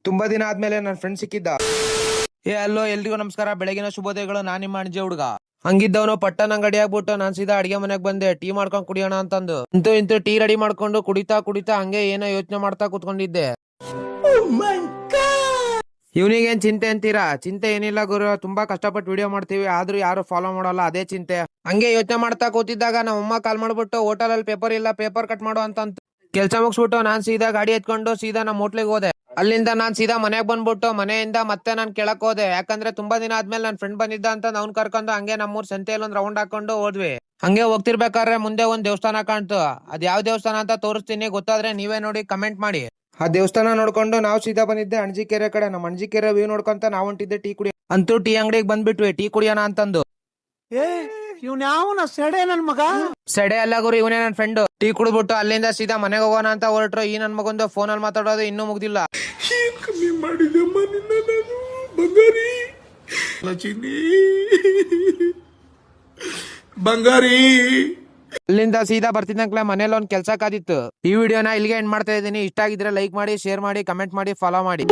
ತುಂಬಾ ದಿನ ಆದ್ಮೇಲೆ ನನ್ನ ಫ್ರೆಂಡ್ ಸಿಕ್ಕಿದ್ದ. ಅಲ್ಲೋ ಎಲ್ರಿಗೂ ನಮಸ್ಕಾರ, ಬೆಳಗಿನ ಶುಭೋದಯಗಳು. ನಾನ್ ನಿಮ್ಮ ಅಣ್ಜೆ ಹುಡುಗ. ಹಂಗಿದ್ದವನು ಪಟ್ಟಣ ಅಂಗಡಿ ಆಗ್ಬಿಟ್ಟು ನಾನ್ ಸೀದಾ ಅಡಿಗೆ ಮನೆಗ್ ಬಂದೆ ಟೀ ಮಾಡ್ಕೊಂಡ್ ಕುಡಿಯೋಣ ಅಂತಂದು. ಇಂತೂ ಟೀ ರೆಡಿ ಮಾಡ್ಕೊಂಡು ಕುಡಿತಾ ಹಂಗೆ ಏನೋ ಯೋಚನೆ ಮಾಡ್ತಾ ಕುತ್ಕೊಂಡಿದ್ದೆ. ಇವನಿಗೇನ್ ಚಿಂತೆ ಅಂತೀರಾ? ಚಿಂತೆ ಏನಿಲ್ಲ ಗುರು, ತುಂಬಾ ಕಷ್ಟಪಟ್ಟು ವಿಡಿಯೋ ಮಾಡ್ತೀವಿ, ಆದ್ರೂ ಯಾರು ಫಾಲೋ ಮಾಡಲ್ಲ, ಅದೇ ಚಿಂತೆ. ಹಂಗೆ ಯೋಚನೆ ಮಾಡ್ತಾ ಕೂತಿದ್ದಾಗ ನಮ್ಮ ಅಮ್ಮ ಕಾಲ್ ಮಾಡ್ಬಿಟ್ಟು ಹೋಟೆಲ್ ಅಲ್ಲಿ ಪೇಪರ್ ಇಲ್ಲ, ಪೇಪರ್ ಕಟ್ ಮಾಡು ಅಂತ. ಕೆಲ್ಸ ಮುಗಿಸ್ಬಿಟ್ಟು ನಾನ್ ಸೀದಾ ಗಾಡಿ ಎತ್ಕೊಂಡು ಸೀದಾ ನಮ್ಮ ಹೋಟ್ಲಿಗೆ ಹೋದೆ. ಅಲ್ಲಿಂದ ನಾನ್ ಸೀದಾ ಮನೆಗ್ ಬಂದ್ಬಿಟ್ಟು ಮನೆಯಿಂದ ಮತ್ತೆ ನಾನ್ ಕೆಳಕ್ ಹೋದೆ. ಯಾಕಂದ್ರೆ ತುಂಬಾ ದಿನ ಆದ್ಮೇಲೆ ನನ್ ಫ್ರೆಂಡ್ ಬಂದಿದ್ದ ಅಂತ ಅವ್ನ್ ಕರ್ಕೊಂಡು ಹಂಗೆ ನಮ್ಮೂರ್ ಸಂತೆಯಲ್ಲಿ ಒಂದ್ ರೌಂಡ್ ಹಾಕೊಂಡು ಹೋದ್ವಿ. ಹಂಗೆ ಹೋಗ್ತಿರ್ಬೇಕಾದ್ರೆ ಮುಂದೆ ಒಂದ್ ದೇವಸ್ಥಾನ ಕಾಣ್ತು. ಅದ್ ಯಾವ ದೇವಸ್ಥಾನ ಅಂತ ತೋರಿಸ್ತೀನಿ, ಗೊತ್ತಾದ್ರೆ ನೀವೇ ನೋಡಿ ಕಮೆಂಟ್ ಮಾಡಿ. ಆ ದೇವಸ್ಥಾನ ನೋಡ್ಕೊಂಡು ನಾವು ಸೀದಾ ಬಂದಿದ್ದೆ ಅಣಜಿಕೆರೆ ಕಡೆ. ನಮ್ಮ ಅಣಜಿಕೆರೆ ವ್ಯೂ ನೋಡ್ಕೊಂತ ನಾವು ಹೊಂಟಿದ್ದೆ ಟೀ ಕುಡಿ. ಅಂತೂ ಟೀ ಅಂಗಡಿಗೆ ಬಂದ್ಬಿಟ್ವಿ ಟೀ ಕುಡಿಯೋಣ ಅಂತಂದು. ಇವ್ನ ಯಾವನ ಸೆಡೆ ನನ್ ಮಗ? ಸೆಡೆ ಅಲ್ಲ ಗುರು, ಇವನೇ ನನ್ ಫ್ರೆಂಡ್. ಟೀ ಕುಡ್ಬಿಟ್ಟು ಅಲ್ಲಿಂದ ಸೀದಾ ಮನೆಗೆ ಹೋಗೋಣ ಅಂತ ಹೊರಟ್ರು. ಈ ನನ್ ಮಗೊಂದು ಫೋನ್ ಅಲ್ಲಿ ಮಾತಾಡೋದು ಇನ್ನೂ ಮುಗ್ದಿಲ್ಲ. ಕಮ್ಮಿ ಮಾಡಿದಮ್ಮ ನಿನ್ನ ನಾನು ಬಂಗಾರಿ ಬಂಗಾರಿ. ಅಲ್ಲಿಂದ ಸೀದಾ ಬರ್ತಿದ್ದಂಕ್ಲೆ ಮನೇಲಿ ಒಂದ್ ಕೆಲ್ಸ ಕಾದಿತ್ತು. ಈ ವಿಡಿಯೋನ ಇಲ್ಲಿಗೆ ಎಂಡ್ ಮಾಡ್ತಾ ಇದೀನಿ. ಇಷ್ಟ ಆಗಿದ್ರೆ ಲೈಕ್ ಮಾಡಿ, ಶೇರ್ ಮಾಡಿ, ಕಮೆಂಟ್ ಮಾಡಿ, ಫಾಲೋ ಮಾಡಿ.